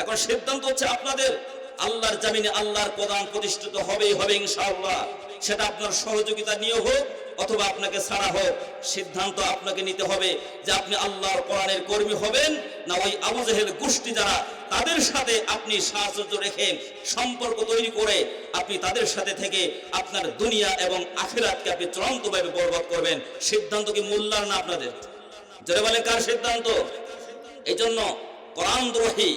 এখন সিদ্ধান্ত হচ্ছে আপনাদের। আল্লাহর জামিনে আল্লাহর কোরআন প্রতিষ্ঠিত হবেই হবে ইনশাআল্লাহ। সেটা আপনার সহযোগিতা নিয়ে হোক অথবা আপনাকে ছাড়া হোক, সিদ্ধান্ত আপনাকে নিতে হবে যে আপনি আল্লাহর কোরআনের কর্মী হবেন না ওই আবু জেহেল গোষ্ঠী যারা, তাদের সাথে আপনি সাহচর্য রেখে সম্পর্ক তৈরি করে আপনি তাদের সাথে থেকে আপনার দুনিয়া এবং আখিরাতকে আপনি চূড়ান্তভাবে বরবাদ করবেন। সিদ্ধান্ত কি মোল্লার না আপনাদের? যারা বলেন কার সিদ্ধান্ত? এই জন্য কোরআন দ্রোহী,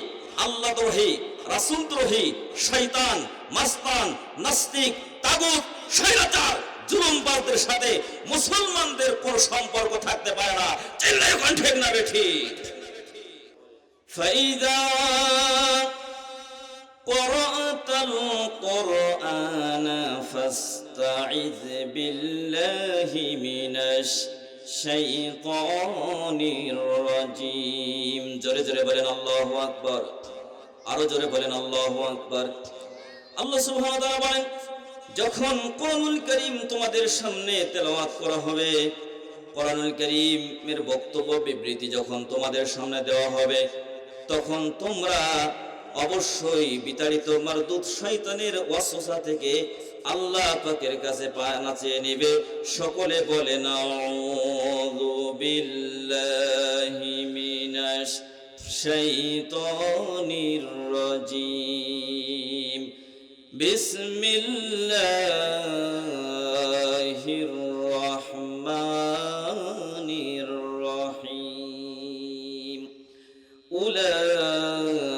আল্লাহ দ্রোহী, রাসূল দ্রোহী, শয়তান, মাস্তান, নাস্তিক, তাগুত, স্বৈরাচার, জুলুমবাজদের সাথে মুসলমানদের কোন সম্পর্ক থাকতে পারে না। চিল্লায় কোন ঠিক না বেঠি? ফাইদা ক্বরাতাল কুরআন ফাসতাইয বিল্লাহি মিনাশ শাইতানির রাজিম। জোরে জোরে বলেন আল্লাহু আকবার, আরো জোরে বলেন আল্লাহু আকবার। আল্লাহ সুবহানাহু ওয়া তাআলা বলেন, যখন কোরআনুল কারীম তোমাদের সামনে তেলাওয়াত করা হবে, কোরআনুল কারীমের বক্তব্য বিবৃতি যখন তোমাদের সামনে দেওয়া হবে, তখন তোমরা অবশ্যই বিতাড়িত মারদুদ শয়তানের ওয়াসওয়াসা থেকে আল্লাহ পাকের কাছে পানা চেয়ে নেবে। সকলে বলে আউযু বিল্লাহি মিনাশ শাইতানির রাজিম, বিসমিল্লাহির রহমানির রহিম। উলাইকা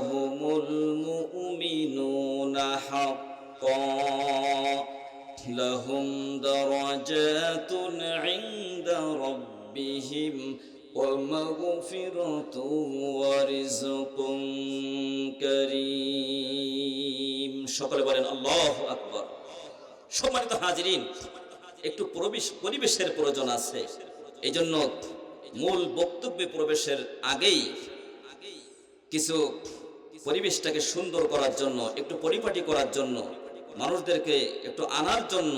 হুমুল মুমিনুনা হাক্কান লাহুম দারাজাতুন ইনদা রাব্বিহিম ওয়া মাগফিরাতুন ওয়া রিজকুন কারীম। সকলে বলেন আল্লাহু আকবার। সম্মানিত হাজিরিন, একটু পরিবেশের প্রয়োজন আছে। এই জন্য মূল বক্তব্যে প্রবেশের আগেই কিছু পরিবেশটাকে সুন্দর করার জন্য, একটু পরিপাটি করার জন্য, মানুষদেরকে একটু আনার জন্য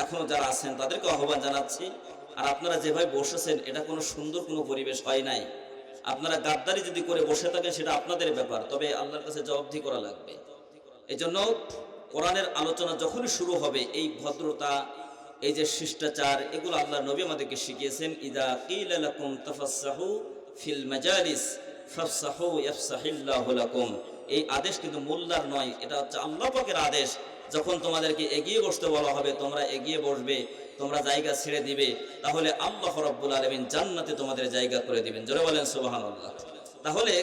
এখনো যারা আছেন তাদেরকে আহ্বান জানাচ্ছি। আর আপনারা যেভাবে বসেছেন এটা কোনো সুন্দর কোনো পরিবেশ হয় নাই। আপনারা গাদ্দারি যদি করে বসে থাকেন সেটা আপনাদের ব্যাপার, তবে আল্লাহর কাছে জবাবদিহি করা লাগবে। এই জন্য কোরআনের আলোচনা যখনই শুরু হবে এই ভদ্রতা, এই যে শিষ্টাচার, এগুলো আল্লাহর নবী আমাদেরকে শিখিয়েছেন। ইযা কিলা লাকুম তাফাসসাহু ফিল মাজালিস ফাফসাহু ইয়াফসাহিল্লাহু লাকুম। এই আদেশ কিন্তু মোল্লার নয়, এটা হচ্ছে আল্লাহ পাকের আদেশ। যখন তোমাদেরকে এগিয়ে বসতে বলা হবে তোমরা এগিয়ে বসবে, তোমরা জায়গা ছেড়ে দিবে, তাহলে আল্লাহ রাব্বুল আলামিন জান্নাতে তোমাদের জায়গা করে দিবেন। জোরে বলেন সুবহানাল্লাহ। তাহলে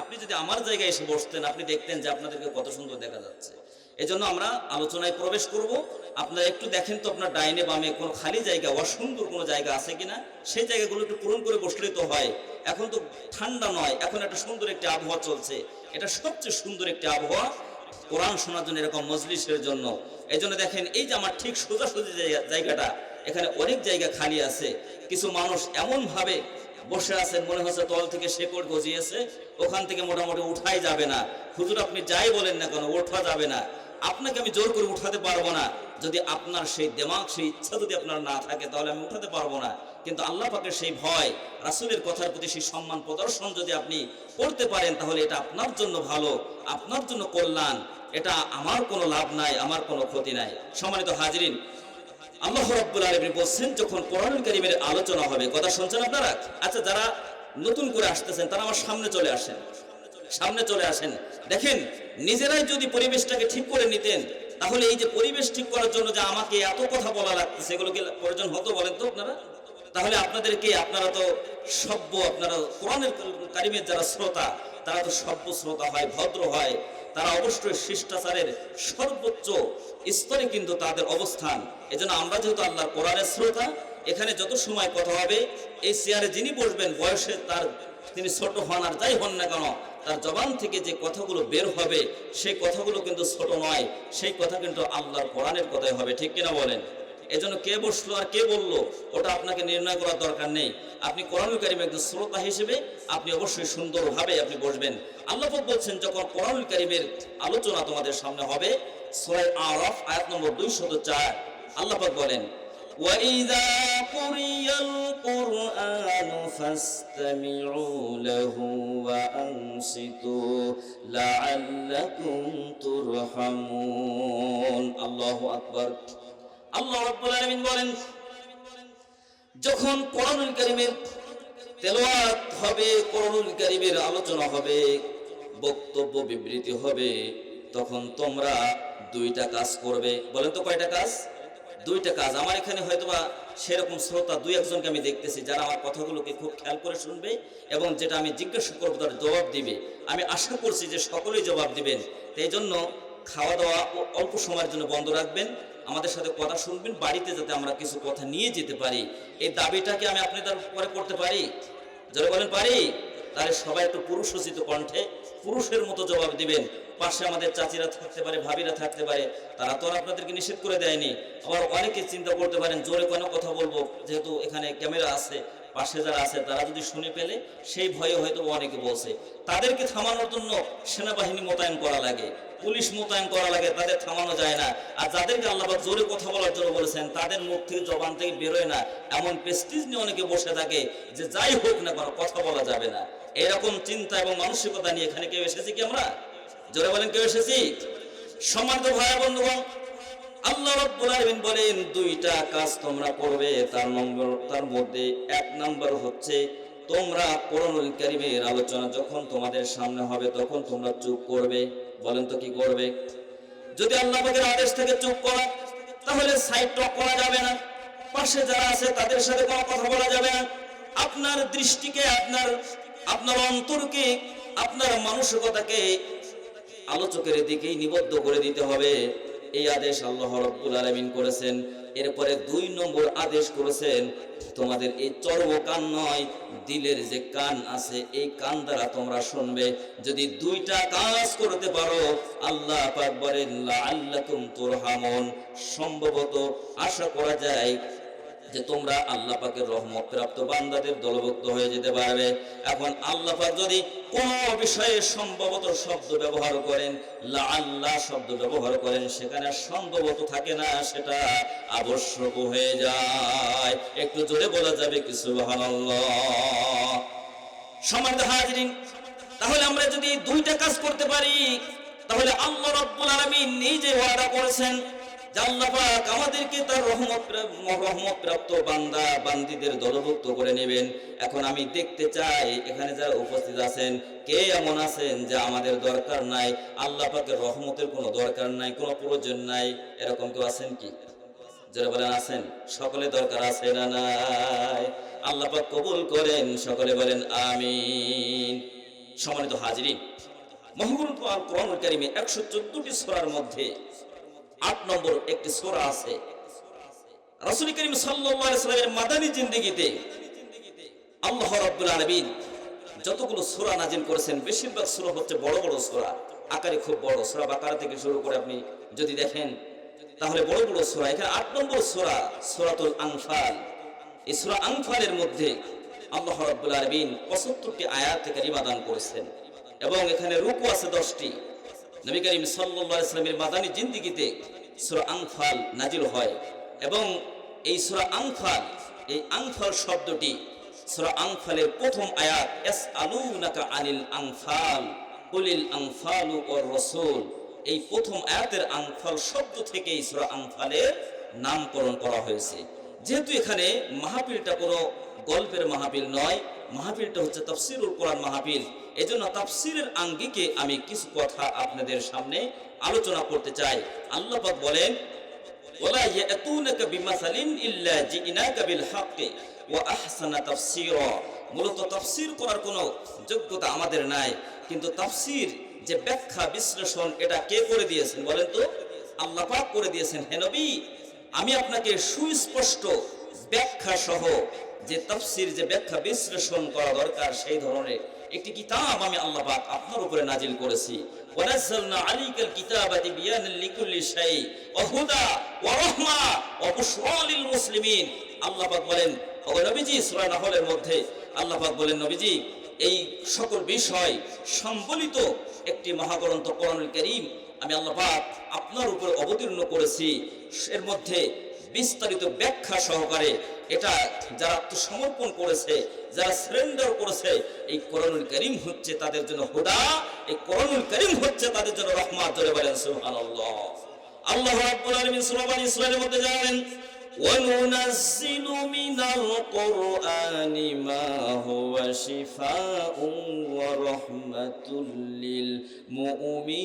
আপনি যদি আমার জায়গায় এসে বসতেন, আপনি দেখতেন যে আপনাদেরকে কত সুন্দর দেখা যাচ্ছে। এজন্য আমরা আলোচনায় প্রবেশ করব। আপনারা একটু দেখেন তো আপনার ডাইনে বামে কোনো খালি জায়গা, অসুন্দর কোনো জায়গা আছে কিনা, সেই জায়গাগুলো একটু পূরণ করে বসলেই তো হয়। এখন তো ঠান্ডা নয়, এখন একটা সুন্দর একটি আবহাওয়া চলছে। এটা সবচেয়ে সুন্দর একটি আবহাওয়া কোরআন শোনার জন্য, এরকম মজলিসের জন্য। এই জন্য দেখেন এই যে আমার ঠিক সোজাসুজি জায়গাটা, এখানে অনেক জায়গা খালি আছে। কিছু মানুষ এমনভাবে বসে আছেন মনে হচ্ছে তল থেকে শেকড় গজিয়েছে, ওখান থেকে মোটামুটি উঠাই যাবে না। হুজুর আপনি যাই বলেন না কেন ওঠা যাবে না, আপনাকে আমি জোর করে উঠাতে পারবো না। যদি আপনার সেই দিমাগ, সেই ইচ্ছা যদি আপনার না থাকে তাহলে আমি উঠাতে পারবো না। কিন্তু আল্লাহ পাকের সেই ভয়, রাসূলের কথার প্রতি সেই সম্মান প্রদর্শন যদি আপনি করতে পারেন তাহলে এটা আপনার জন্য ভালো, আপনার জন্য কল্যাণ। এটা আমার কোনো লাভ নাই, আমার কোনো ক্ষতি নাই। সম্মানিত হাজিরিন, আল্লাহ রাব্বুল আলামিন বলছেন যখন কোরআনুল কারীমের আলোচনা হবে, কথা শুনছেন আপনারা? আচ্ছা, যারা নতুন করে আসতেছেন তারা আমার সামনে চলে আসেন, সামনে চলে আসেন। দেখেন নিজেরাই যদি পরিবেশটাকে ঠিক করে নিতেন তাহলে এই যে পরিবেশ ঠিক করার জন্য যে আমাকে এত কথা বলা লাগতেছে এগুলো কি প্রয়োজন হতো বলেন তো আপনারা? তাহলে আপনাদেরকে, আপনারা তো সভ্য, আপনারা কোরআনুল কারীমের যারা শ্রোতা তারা তো সভ্য শ্রোতা হয়, ভদ্র হয়, তারা অবশ্যই শিষ্টাচারের সর্বোচ্চ স্তরে কিন্তু তাদের অবস্থান। এজন্য আমরা যেহেতু আল্লাহর কোরআনের শ্রোতা, এখানে যত সময় কথা হবে এই চেয়ারে যিনি বসবেন বয়সে তার, তিনি ছোট হন আর যাই হন না কেন, তার জবান থেকে যে কথাগুলো বের হবে সেই কথাগুলো কিন্তু ছোট নয়, সেই কথা কিন্তু আল্লাহর কোরআনের কথাই হবে। ঠিক কিনা বলেন? এজন্য কে বসলো আর কে বললো ওটা আপনাকে নির্ণয় করার দরকার নেই। আপনি কোরআনুল কারীমের একজন শ্রোতা হিসেবে আপনি অবশ্যই সুন্দরভাবে আপনি বসবেন। আল্লাহ পাক বলছেন যখন কোরআনুল কারীমের আলোচনা তোমাদের সামনে হবে, সূরা আরাফ আয়াত নম্বর 204, আল্লাহ পাক বলেন وَإِذَا قُرِئَ الْقُرْآنُ فَاسْتَمِعُوا لَهُ وَأَنصِتُوا আনসিতু লাআল্লাকুম তুরহামুন। আল্লাহু আকবার। আল্লাহ রাব্বুল আলামিন বলেন, যখন কোরআনুল কারীমের তেলাওয়াত হবে, কোরআনুল কারীমের আলোচনা হবে, বক্তব্য বিবৃতি হবে, তখন তোমরা দুইটা কাজ করবে। বলেন তো কয়টা কাজ? দুইটা কাজ। আমার এখানে হয়তোবা সেরকম শ্রোতা দুই একজনকে আমি দেখতেছি যারা আমার কথাগুলোকে খুব খেয়াল করে শুনবে এবং যেটা আমি জিজ্ঞাসা করবো তার জবাব দিবে। আমি আশা করছি যে সকলেই জবাব দিবেন। এই জন্য খাওয়া দাওয়া অল্প সময়ের জন্য বন্ধ রাখবেন, আমাদের সাথে কথা শুনবেন, বাড়িতে যাতে আমরা কিছু কথা নিয়ে যেতে পারি। এই দাবিটাকে আমি আপনাদের পরে করতে পারি? যারা বলেন পারি, তাহলে সবাই একটু পুরুষোচিত কণ্ঠে পুরুষের মতো জবাব দিবেন। পাশে আমাদের চাচিরা থাকতে পারে, ভাবিরা থাকতে পারে, তারা তো আর আপনাদেরকে নিষেধ করে দেয়নি। আবার অনেকে চিন্তা করতে পারেন জোরে কোনো কথা বলবো, যেহেতু এখানে ক্যামেরা আছে, পাশে যারা আছে তারা যদি শুনে পেলে সেই ভয়ে হয়তো অনেকে বলছে। তাদেরকে থামানোর জন্য সেনাবাহিনী মোতায়েন করা লাগে, পুলিশ মোতায়েন করা লাগে, তাদের থামানো যায় না। আর যাদেরকে আল্লাহ পাক জোরে কথা বলার জন্য বলেছেন তাদের মুখ থেকে জবান থেকে বেরোয় না, এমন প্রেস্টিজ নিয়ে অনেকে বসে থাকে যে যাই হোক না কোনো কথা বলা যাবে না। এরকম চিন্তা এবং মানসিকতা নিয়ে এখানে কেউ এসেছি কি আমরা? জোরে বলেন, কেউ এসেছি? সম্মানিত ভাই বন্ধুগণ, আল্লাহ রাব্বুল আলামিন বলেন দুইটা কাজ তোমরা করবে। তার মধ্যে এক নম্বর হচ্ছে তোমরা কোরআনুল কারীমের আলোচনা যখন তোমাদের সামনে হবে তখন তোমরা চুপ করবে। বলেন তো কি করবে? যদি আল্লাহ পাকের আদেশ থেকে চুপ করা, তাহলে সাইড টক করা যাবে না, পাশে যারা আছে তাদের সাথে কোনো কথা বলা যাবে না। আপনার দৃষ্টিকে, আপনার অন্তরকে, আপনার মানসিকতাকে আলোচকের দিকেই নিবদ্ধ করে দিতে হবে। এই আদেশ আল্লাহ রাব্বুল আলামিন করেছেন। এরপরে দুই নম্বর আদেশ করেছেন তোমাদের এই চর্ম কান নয়, দিলের যে কান আছে এই কান দ্বারা তোমরা শুনবে। যদি দুইটা কাজ করতে পারো, আল্লাহ পাক বলেন লাআল্লাকুম তুরহামুন, সম্ভবত আশা করা যায় যে তোমরা আল্লাহ পাকের রহমত প্রাপ্ত বান্দাদের দলভুক্ত হয়ে যেতে পারবে। এখন আল্লাহ পাক যদি কোন বিষয়ে সম্ভবত শব্দ ব্যবহার করেন, লাআল্লাহ শব্দ ব্যবহার করেন, সেখানে সম্ভবত থাকে না, সেটা আবশ্যক হয়ে যায়। একটু জোরে বলা যাবে কি সুবহানাল্লাহ? সম্মানিত হাজিরিন, তাহলে আমরা যদি দুইটা কাজ করতে পারি, তাহলে আল্লাহ রাব্বুল আলামিন নিজে ওয়াদা করেছেন যে আল্লাহ পাক আমাদেরকে তার রহমত প্রাপ্ত বান্দা বান্দীদের দলভুক্ত করে নেবেন। এখন আমি দেখতে চাই এখানে যারা উপস্থিত আছেন কে এমন আছেন যে আমাদের দরকার নাই, আল্লাহ পাকের রহমতের কোনো দরকার নাই, কোনো প্রয়োজন নাই? এরকম কেউ আছেন কি? যারা বলেন আছেন। সকলে দরকার আছে না নাই? আল্লাহ পাক কবুল করেন, সকলে বলেন আমিন। সম্মানিত হাজিরিন, মহাগ্রন্থ আল কোরআনুল কারীমে 114টি সূরার মধ্যে 8 নম্বর একটি সূরা আছে। রাসূল করিম সাল্লাল্লাহু আলাইহি ওয়াসাল্লামের মাদানী জিন্দেগিতে আল্লাহ রাব্বুল আলামিন যতগুলো সূরা নাযিল করেছেন, বেশিরভাগ সূরা হচ্ছে বড় বড় সূরা, আকারে খুব বড়। সূরা বাকারা থেকে শুরু করে আপনি যদি দেখেন তাহলে বড় বড় সূরা। এখানে 8 নম্বর সূরা সূরাতুল আনফাল। এই সূরা আনফালের মধ্যে আল্লাহ রাব্বুল আলামিন 75টি আয়াত কারিমা দান করেছেন এবং এখানে রুকু আছে 10টি। নবী করিম সাল্লাল্লাহু আলাইহি ওয়াসাল্লামের মাদানী জিন্দেগিতে সূরা আনফাল নাজিল হয় এবং এই সূরা আনফাল, এই আনফাল শব্দটি সূরা আনফালের প্রথম আয়াত, ইয়াসআলুনাকা আনিল আনফাল কুলিল আনফালু ওয়ার রাসূল। এই প্রথম আয়াতের আনফাল শব্দ থেকেই সূরা আনফালের নামকরণ করা হয়েছে। যেহেতু এখানে মাহফিলটা কোনো গল্পের মাহফিল নয়, মাহফিলটা হচ্ছে তাফসীরুল কোরআন মাহফিল, এজন্য তাফসীরের আঙ্গিকে আমি কিছু কথা আপনাদের সামনে আলোচনা করতে চাই। আল্লাহ পাক বলেন ওয়ালা ইয়াতুনাকা বিমাসালিন ইল্লা জিনাকা বিল হাক্কি ওয়া আহসানা তাফসীরা। মূলত তাফসীর করার কোনো যোগ্যতা আমাদের নাই, কিন্তু তাফসীর যে ব্যাখ্যা বিশ্লেষণ এটা কে করে দিয়েছেন বলেন তো? আল্লাহ পাক করে দিয়েছেন। হে নবী, আমি আপনাকে সুস্পষ্ট ব্যাখ্যা সহ যে তাফসীর, যে ব্যাখ্যা বিশ্লেষণ করা দরকার সেই ধরনের একটি কিতাব আমি আল্লাহ পাক আপনার উপরে নাজিল করেছি। ওয়া নাযালনা আলাইকাল কিতাবা তিবয়ানাল লিকুল্লি শাই ওয়া হুদা ওয়া রাহমা ওয়া বুশরা লিল মুসলিমিন। আল্লাহ পাক বলেন, ও নবীজি, সূরা নাহলের মধ্যে আল্লাহ পাক বলেন, নবীজি, এই সকল বিষয় সম্বলিত একটি মহাগ্রন্থ কোরআনুল কারীম আমি আল্লাহ পাক আপনার উপরে অবতীর্ণ করেছি। এর মধ্যে বিস্তারিত ব্যাখ্যা সহকারে এটা যারা আত্মসমর্পণ করেছে, যারা সারেন্ডার করেছে, এই কোরআনুল কারীম হচ্ছে তাদের জন্য হুদা, এই কোরআনুল কারীম হচ্ছে তাদের জন্য রহমত। জোরে বলেন সুবহানাল্লাহ। আল্লাহ রাব্বুল আলামিন সূরা বনী ইসরাঈলের মধ্যে জানালেন, وَنُنَزِّلُ مِنَ الْقُرْآنِ مَا هُوَ شِفَاءٌ وَرَحْمَةٌ لِّلْمُؤْمِنِينَ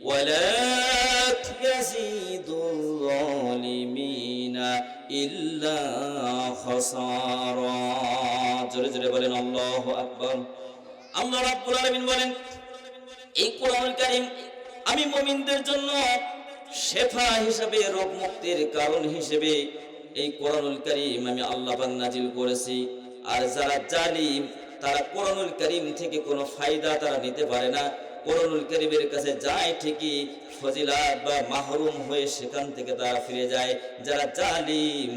وَلَا يَزِيدُ الظَّالِمِينَ إِلَّا خَسَارًا। জোরে জোরে বলেন আল্লাহু আকবার। আল্লাহ রাব্বুল আলামিন বলেন, এই কোরআনুল কারীম আমি মুমিনদের জন্য শেফা হিসেবে, রোগ মুক্তির কারণ হিসেবে এই কোরআনুল কারীম আমি আল্লাহ পাক নাজিল করেছি। আর যারা জালিম তারা কোরআনুল কারীম থেকে কোনো ফায়দা তারা নিতে পারে না। কোরআনুল কারীমের কাছে যায় ঠিকই, ফজিলাত বা মাহরুম হয়ে সেখান থেকে তারা ফিরে যায়। যারা জালিম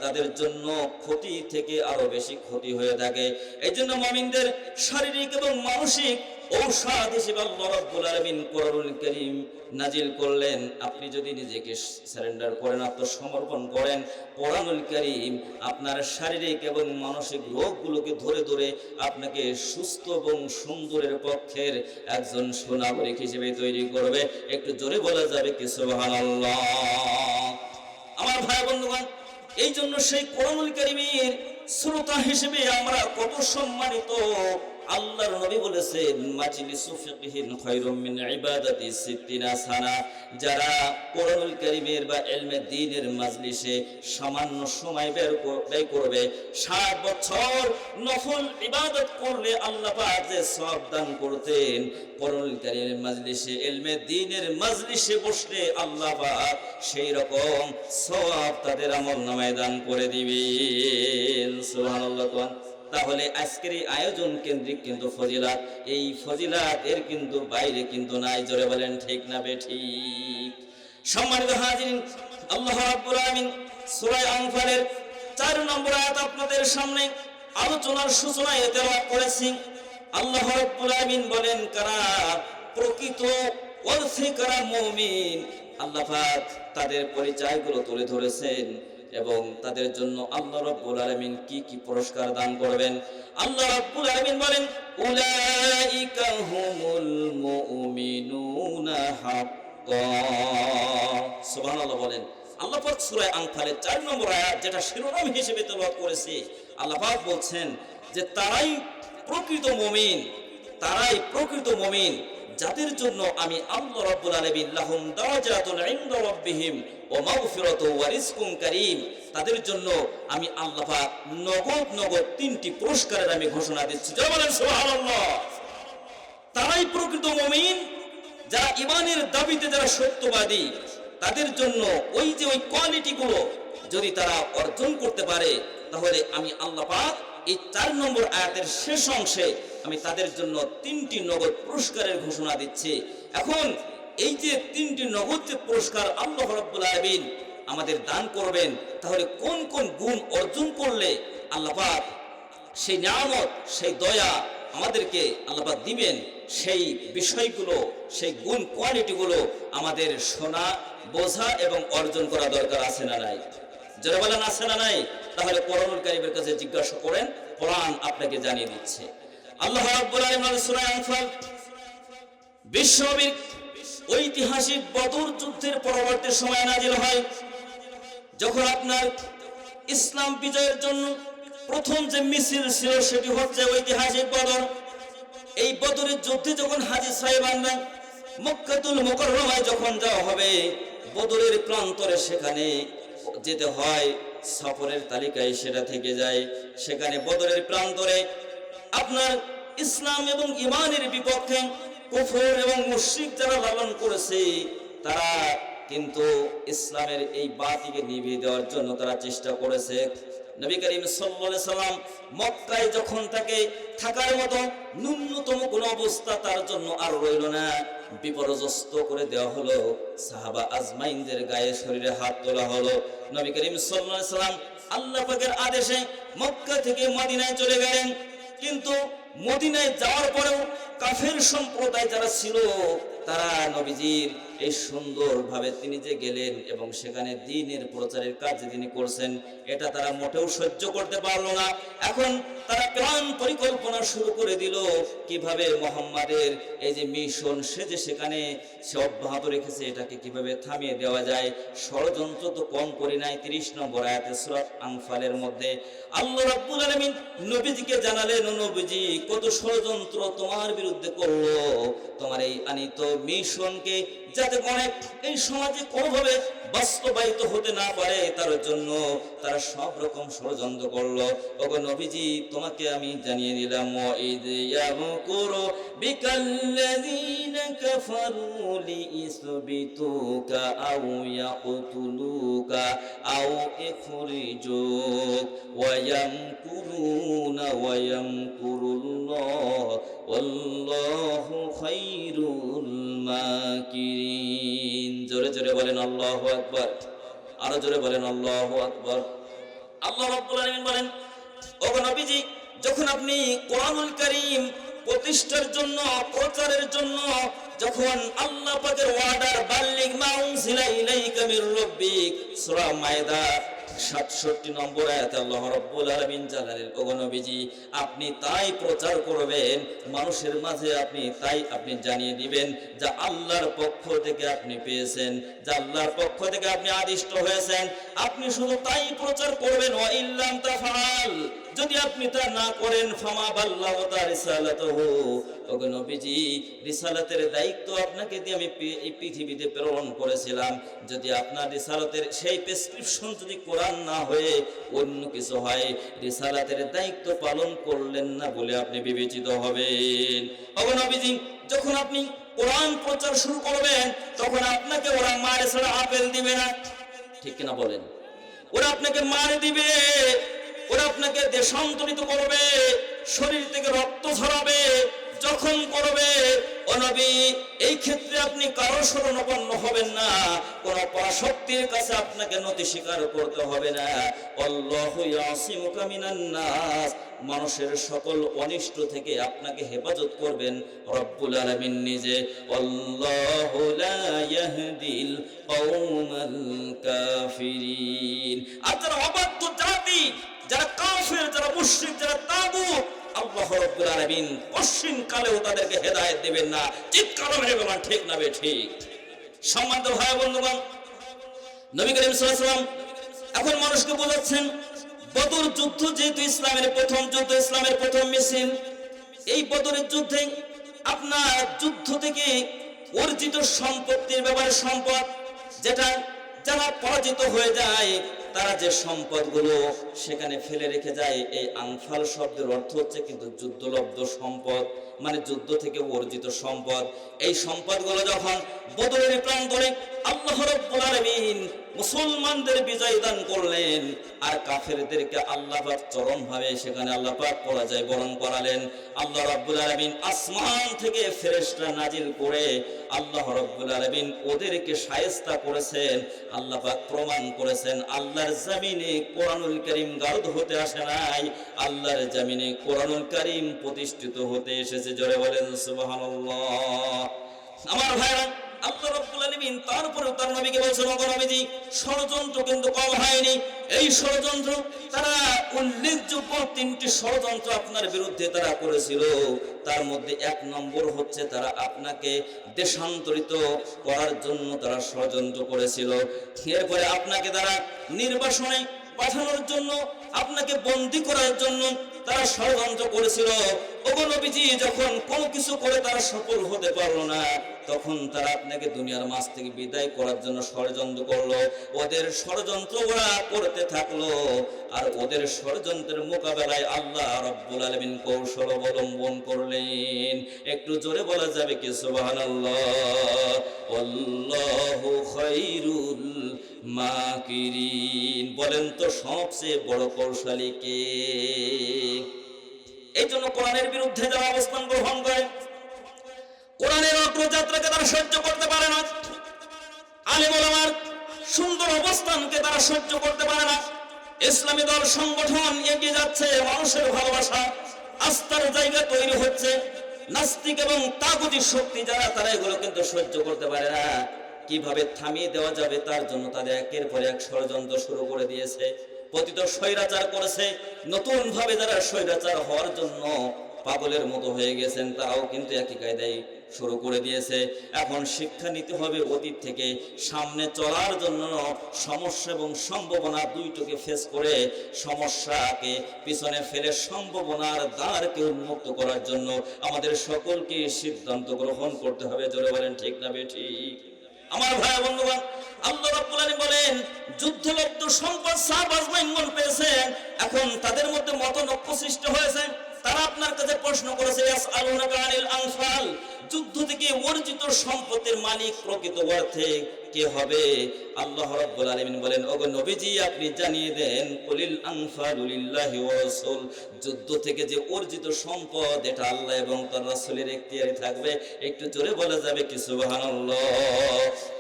তাদের জন্য ক্ষতি থেকে আরো বেশি ক্ষতি হয়ে থাকে। এই জন্য মুমিনদের শারীরিক এবং মানসিক ঔষধ হিসেবে আল্লাহ রাব্বুল আলামিন কোরআনুল কারীম নাজিল করলেন। আপনি যদি নিজেকে সারেন্ডার করেন, আত্মসমর্পণ করেন, কোরআনুল কারীম আপনার শারীরিক এবং মানসিক রোগগুলোকে ধরে ধরে আপনাকে সুস্থ এবং সুন্দরের পক্ষের একজন সুনাগরিক হিসেবে তৈরি করবে। একটু জোরে বলা যাবে কি সুবহানাল্লাহ। আমার ভাই বন্ধুগণ, এই জন্য সেই কোরআনুল কারীমের শ্রোতা হিসেবে আমরা কত সম্মানিত। আল্লাহর নবী বলেছেন, মাজলিসু ফিকহিন খায়রুম মিন ইবাদাতি সিত্তিনা সানা। যারা কোরআনুল কারীমের বা ইলমে দ্বীনের মাজলিসে সামান্য সময় ব্যয় করবে, 60 বছর নফল ইবাদত করলে আল্লাহ পাক যে সওয়াব দান করতেন, কোরআনুল কারীমের মাজলিসে, ইলমে দ্বীনের মাজলিসে বসলে আল্লাহ পাক সেই রকম সওয়াব তাদের আমলনামায় দান করে দিবেন। সুবহানাল্লাহ। তাহলে আজকের এই আয়োজন কেন্দ্রিক কিন্তু ফজিলাত, এই ফজিলাত এর কিন্তু বাইরে কিন্তু নাই। জোরে বলেন ঠিক না বেঠিক? সম্মানিত হাজিরিন, আল্লাহ রাব্বুল আলামিন সূরা আনফালের 4 নম্বর আয়াত আপনাদের সামনে আলোচনার সূচনায় তেলাওয়াত করেছি। আল্লাহ রাব্বুল আলামিন বলেন, কারা প্রকৃত অর্থে কারা মুমিন, আল্লাহ পাক তাদের পরিচয়গুলো তুলে ধরেছেন এবং তাদের জন্য আল্লাহ রাব্বুল আলামিন কি কি পুরস্কার দান করবেন। আল্লাহ রাব্বুল আলামিন বলেন, উলাইকা হুমুল মুমিনুনা হাক্কা। সুবহানাল্লাহ বলেন। আল্লাহ পাক সূরা আনফালের 4 নম্বর আয়াত, যেটা শিরোনাম হিসেবে তেলাওয়াত করেছি, আল্লাহ পাক বলছেন যে তারাই প্রকৃত মুমিন, তারাই প্রকৃত মুমিন যাদের জন্য আমি আল্লাহ রাব্বুল আলামিন লাহুম দারাজাতুন ইনদা রাব্বিহিম ওয়া মাগফিরাতু ওয়া রিজকুন কারীম, তাদের জন্য আমি আল্লাহ পাক নগদ নগদ 3টি পুরস্কারের আমি ঘোষণা দিচ্ছি। জয় বলেন সুবহানাল্লাহ। তারাই প্রকৃত মুমিন যারা ঈমানের দাবিতে যারা সত্যবাদী, তাদের জন্য ওই যে ওই কোয়ালিটিগুলো যদি তারা অর্জন করতে পারে, তাহলে আমি আল্লাহ পাক এই 4 নম্বর আয়াতের শেষ অংশে আমি তাদের জন্য 3টি নগদ পুরস্কারের ঘোষণা দিচ্ছি। এখন এই যে 3টি নগদ যে পুরস্কার আল্লাহ রাব্বুল আলামিন আমাদের দান করবেন, তাহলে কোন কোন গুণ অর্জন করলে আল্লাহ পাক সেই নিয়ামত, সেই দয়া আমাদেরকে আল্লাহ পাক দিবেন, সেই বিষয়গুলো, সেই গুণ কোয়ালিটিগুলো আমাদের শোনা, বোঝা এবং অর্জন করা দরকার আছে না নাই? যারা বলেন আছে না নাই? তাহলে কোরআনুল কারীমের কাছে জিজ্ঞাসা করেন, কোরআন আপনাকে জানিয়ে দিচ্ছে। আল্লাহ রাব্বুল আলামিন সূরা আনফাল বিশ্ববিক ঐতিহাসিক বদর যুদ্ধের পরবর্তী সময় নাজিল হয়, যখন আপনার ইসলাম বিজয়ের জন্য প্রথম যে মিছিল ছিল সেটি হচ্ছে ঐতিহাসিক বদর। এই বদরের যুদ্ধে যখন হাজী সাহেবানরা মক্কাতুল মুকাররমায় যখন যাওয়া হবে, বদরের প্রান্তরে সেখানে যেতে হয়, সফরের তালিকায় সেটা থেকে যায়। সেখানে বদরের প্রান্তরে আপনার ইসলাম এবং ঈমানের বিপক্ষে কুফর এবং মুশরিক যারা লালন করেছে, তারা কিন্তু ইসলামের এই বাতিকে নিভিয়ে দেওয়ার জন্য তারা চেষ্টা করেছে। নবী করিম সাল্লাল্লাহু আলাইহি সাল্লাম মক্কায় যখন তাকে থাকার মতো ন্যূনতম কোনো অবস্থা তার জন্য আর রইল না, বিপর্যস্ত করে দেওয়া হলো। সাহাবা আজমাইনদের গায়ে শরীরে হাত তোলা হলো। নবী করিম সাল্লাল্লাহু আলাইহি সাল্লাম আল্লাহ পাকের আদেশে মক্কা থেকে মদিনায় চলে গেলেন। কিন্তু মদিনায় যাওয়ার পরেও কাফের সম্প্রদায় যারা ছিল, তারা নবীজির এই সুন্দরভাবে তিনি যে গেলেন এবং সেখানে দ্বীনের প্রচারের কাজ তিনি করছেন, এটা তারা মোটেও সহ্য করতে পারলো না। এখন তারা প্ল্যান পরিকল্পনা শুরু করে দিল কিভাবে মুহাম্মাদের এই যে মিশন সে যে সেখানে সে অব্যাহত রেখেছে এটাকে কিভাবে থামিয়ে দেওয়া যায়। ষড়যন্ত্র তো কম করি নাই। 30 নম্বর আয়াতে সূরা আনফালের মধ্যে আল্লাহ রাব্বুল আলামিন নবীজিকে জানালেন, ও নবীজি কত ষড়যন্ত্র তোমার বিরুদ্ধে করলো, তোমার এই আনিত মিশনকে যাতে অনেক এই সমাজে কোনোভাবে বাস্তবায়িত হতে না পারে তার জন্য তারা সব রকম ষড়যন্ত্র করলো। ওগো নবীজি তোমাকে আমি জানিয়ে দিলাম, ওয়াইদ ইয়ামকুরু বিকাল্লাযীনা কাফারু লিইসবিতুকা আও ইয়াকতুলুকা আও ইখরিজুক ওয়া ইয়ামকুরুনা ওয়া ইয়ামকুরুল্লাহ ওয়াল্লাহু খায়রুল মাকিরিন। জোরে জোরে বলেন আল্লাহু আকবার, আরো জোরে বলেন আল্লাহু আকবার। আল্লাহ রাব্বুল আলামিন বলেন, ওগো নবীজি যখন আপনি কোরআনুল কারীম প্রতিষ্ঠার জন্য প্রচারের জন্য যখন আল্লাহ পাকের ওয়ার্ডার বাল্লিগ মা উনজিলা ইলাইকা মির রাব্বিক সূরা মায়দা 67 নম্বর আয়াতে আল্লাহ রাব্বুল আলামিন জানালেন, ওগো নবীজি আপনি তাই প্রচার করবেন মানুষের মাঝে, আপনি জানিয়ে দিবেন যা আল্লাহর পক্ষ থেকে আপনি পেয়েছেন, যা আল্লাহর পক্ষ থেকে আপনি আদিষ্ট হয়েছেন, আপনি শুধু তাই প্রচার করবেন। ওয়া ইল্লাম তাফআল, যদি আপনি তা না করেন ফামা বাল্লাগা রিসালাতুহু, ওগো নবীজি রিসালাতের দায়িত্ব আপনাকে দিয়ে আমি এই পৃথিবীতে প্রেরণ করেছিলাম, যদি আপনার রিসালাতের সেই প্রেসক্রিপশন যদি কোরআন না হয়ে অন্য কিছু হয়, রিসালাতের দায়িত্ব পালন করলেন না বলে আপনি বিবেচিত হবেন। ওগো নবীজি যখন আপনি কোরআন প্রচার শুরু করবেন তখন আপনাকে ওরা মারে ছাড়া আপেল দিবে না, ঠিক কিনা বলেন? ওরা আপনাকে মারে দিবে, ওরা আপনাকে দেশান্তরিত করবে, শরীর থেকে রক্ত ঝরাবে, যখন করবে। ও নবী এই ক্ষেত্রে আপনি কারো শরণাপন্ন হবেন না, কোন পরাশক্তির কাছে আপনাকে নতি স্বীকার করতে হবে না। আল্লাহু ইয়াসিমুকা মিনান নাস, মানুষের সকল অনিষ্ট থেকে আপনাকে হেফাজত করবেন রব্বুল আলামিন নিজে। আল্লাহু লা ইয়াহদিল কওমাল কাফিরিন। আর যারা অবাধ্য জাতি, যারা কাফের, যারা মুশরিক, যারা তাগুত, আল্লাহ রাব্বুল আলামিন পশ্চিম কালেও তাদেরকে হেদায়েত দিবেন না। চিৎকার মেরে বলেন ঠিক না বে ঠিক? সম্মানিত ভাই বন্ধুগণ, নবী করিম সাল্লাল্লাহু আলাইহি ওয়াসাল্লাম এখন মানুষকে বোঝাচ্ছেন বদর যুদ্ধ যেহেতু ইসলামের প্রথম যুদ্ধ, ইসলামের প্রথম মিছিল, এই বদরের যুদ্ধে আপনার যুদ্ধ থেকে অর্জিত সম্পত্তির ব্যাপারে সম্পদ যেটা যারা পরাজিত হয়ে যায় তারা যে সম্পদগুলো সেখানে ফেলে রেখে যায়, এই আনফাল শব্দের অর্থ হচ্ছে কিন্তু যুদ্ধলব্ধ সম্পদ, মানে যুদ্ধ থেকে অর্জিত সম্পদ। এই সম্পদগুলো যখন বদরের প্রান্তরে আল্লাহ রাব্বুল আলামিন মুসলমানদের বিজয় দান করলেন আর কাফেরদেরকে আল্লাহ পাক চরমভাবে সেখানে আল্লাহ পাক পরাজয় বরণ করালেন। আল্লাহ রাব্বুল আলামিন আসমান থেকে ফেরেশতা নাজিল করে আল্লাহ রাব্বুল আলামিন ওদেরকে শায়েস্তা করেছেন। আল্লাহ পাক প্রমাণ করেছেন আল্লাহর জমিনে কোরআনুল কারীম গারদ হতে আসে নাই, আল্লাহর জমিনে কোরআনুল কারীম প্রতিষ্ঠিত হতে এসেছে। জোরে বলেন সুবহানাল্লাহ। আমার ভাইরা, আল্লাহ রাব্বুল আলামিন তারপরে তার নবীকে বলেছেন, ওগো নবীজি ষড়যন্ত্র কিন্তু কম হয়নি। এই ষড়যন্ত্র তারা উল্লেখযোগ্য 3টি ষড়যন্ত্র আপনার বিরুদ্ধে তারা করেছিল। তার মধ্যে 1 নম্বর হচ্ছে তারা আপনাকে দেশান্তরিত করার জন্য তারা ষড়যন্ত্র করেছিল। এরপরে আপনাকে তারা নির্বাসনে পাঠানোর জন্য, আপনাকে বন্দী করার জন্য তারা ষড়যন্ত্র করেছিল। ওগো নবীজি যখন কোনো কিছু করে তারা সফল হতে পারলো না তখন তারা আপনাকে দুনিয়ার মাঝ থেকে বিদায় করার জন্য ষড়যন্ত্র করলো। ওদের ষড়যন্ত্র ওরা করতে থাকলো আর ওদের ষড়যন্ত্রের মোকাবেলায় আল্লাহ রাব্বুল আলামিন কৌশল অবলম্বন করলেন। একটু জোরে বলা যাবে কি সুবহানাল্লাহ? আল্লাহু খায়রুল মাকিরিন। বলেন তো সবচেয়ে বড় কৌশলী কে? এই জন্য কোরআনের বিরুদ্ধে যারা অবস্থান গ্রহণ করে, কোরআনের অগ্রযাত্রাকে তারা সহ্য করতে পারে না, আলেম ওলামার সুন্দর অবস্থানকে তারা সহ্য করতে পারে না। ইসলামী দল সংগঠন এগিয়ে যাচ্ছে, মানুষের ভালোবাসা আস্থার জায়গা তৈরি হচ্ছে, নাস্তিক এবং তাগুতি শক্তি যারা, তারা এগুলো কিন্তু সহ্য করতে পারে না। কিভাবে থামিয়ে দেওয়া যাবে তার জন্য তাদের একের পর এক ষড়যন্ত্র শুরু করে দিয়েছে। পতিত স্বৈরাচার করেছে। নতুন ভাবে যারা স্বৈরাচার হওয়ার জন্য পাগলের মতো হয়ে গেছেন, তারাও কিন্তু একই কায়দায় শুরু করে দিয়েছে। এখন শিক্ষা নিতে হবে অতীত থেকে। সামনে চলার জন্য সমস্যা এবং সম্ভাবনা দুইটাকে ফেস করে সমস্যাকে পিছনে ফেলে সম্ভাবনার দ্বারকে উন্মুক্ত করার জন্য আমাদের সকলকে সিদ্ধান্ত গ্রহণ করতে হবে। জোরে বলেন ঠিক না বেঠিক? আমার ভাই বন্ধুগণ, আল্লাহ রাব্বুল আলামিন বলেন যুদ্ধলব্ধ সম্পদ সাহাবা আজমাইন পেয়েছেন। এখন তাদের মধ্যে মতনৈক্য সৃষ্টি হয়েছে। তারা আপনার কাছে প্রশ্ন করেছে ইয়াসআলুনাকা আনিল আনফাল, যুদ্ধ থেকে অর্জিত সম্পদের মালিক প্রকৃত অর্থে কে হবে? আল্লাহ রাব্বুল আলামিন বলেন, ওগো নবীজি আপনি জানিয়ে দেন, কুলিল আনফালু লিল্লাহি ওয়া রাসূল, যুদ্ধ থেকে যে অর্জিত সম্পদ এটা আল্লাহ এবং তার রাসূলের এখতিয়ারে থাকবে। একটু জোরে বলা যাবে কি সুবহানাল্লাহ?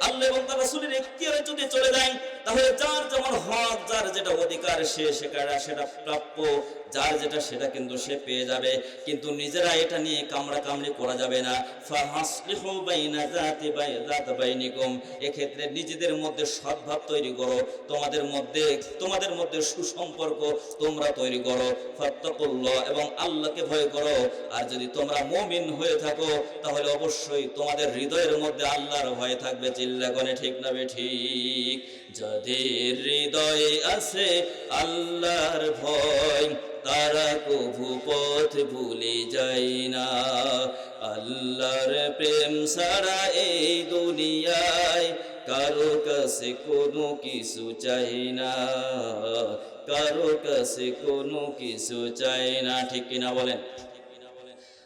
আল্লাহ এবং তার রাসূলের এখতিয়ারে যদি চলে যায়, তাহলে যার যেমন হক, যার যেটা অধিকার সেটা প্রাপ্য, যার যেটা সেটা কিন্তু সে পেয়ে যাবে। কিন্তু নিজেরা এটা নিয়ে কামড়া কামড়ি করা যাবে না। ফাহাসলিহু বাইনা যাতি বাইনিকুম, এক্ষেত্রে নিজেদের মধ্যে সদ্ভাব তৈরি করো, তোমাদের মধ্যে সুসম্পর্ক তোমরা তৈরি করো। ফাত্তাকুল্লাহ, এবং আল্লাহকে ভয় করো। আর যদি তোমরা মুমিন হয়ে থাকো তাহলে অবশ্যই তোমাদের হৃদয়ের মধ্যে আল্লাহর ভয় থাকবে। চিল্লা করে ঠিক না বেঠিক? যাদের হৃদয়ে আছে আল্লাহর ভয়, তারা কভু পথ ভুলে যায় না। আল্লাহর প্রেম ছাড়া এই দুনিয়ায় কারো কাছে কোনো কিছু চাই না, কারো কাছে কোনো কিছু চাই না। ঠিক কিনা বলেন?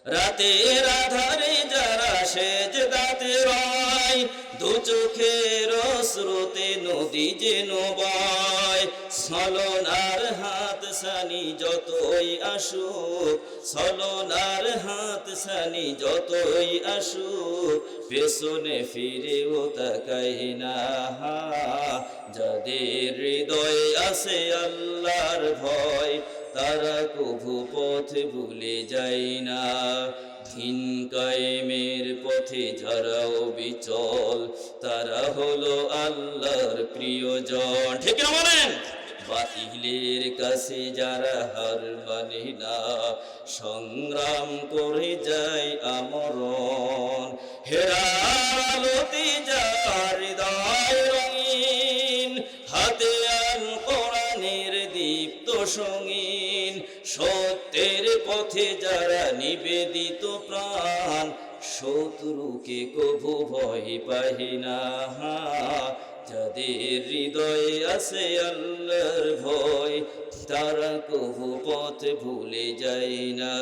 রাতের আধারে যারা সেজদাতে রয়, দু চোখের স্রোতে নদী যেন বয়। ছলনার হাত ছানি যতই আসুক, ছলনার হাত ছানি যতই আসুক, পেছনে ফিরেও তাকাই না। যাদের হৃদয়ে আছে আল্লাহর ভয়, তারা কভু পথ ভুলে যায় না। দিন কায়েমের পথে যারাও বিচল, তারা হলো আল্লাহর প্রিয়জন। ঠিক না বলেন? বাতিলের কাছে যারা হার মানে না, সংগ্রাম করে যায় আমরণ। হেরার আলোতে যার হৃদয় রঙিন, হাতে আল কোরআনের দীপ্ত সঙ্গীন, সত্যের পথে যারা নিবেদিত প্রাণ, শত্রুকে কভু ভয় পাই না। যাদের হৃদয়ে আছে আল্লাহর ভয়, তারা কভু পথ ভুলে যায় না।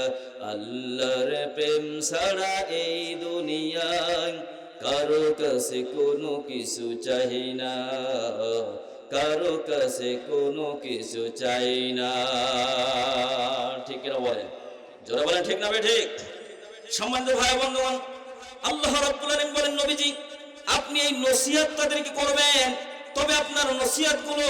আল্লাহর প্রেম ছাড়া এই দুনিয়ায় কারো কাছে কোনো কিছু চাই না, কারো কাছে কোনো কিছু চাই না। ঠিক না বলেন? জোরে বলেন ঠিক না ঠিক? সম্মানিত ভাই বন্ধুগণ, আল্লাহ রাব্বুল আলামিন বলেন, নবীজি আপনি এই নসিহত তাদেরকে করবেন, তবে আপনার নসিহত গুলো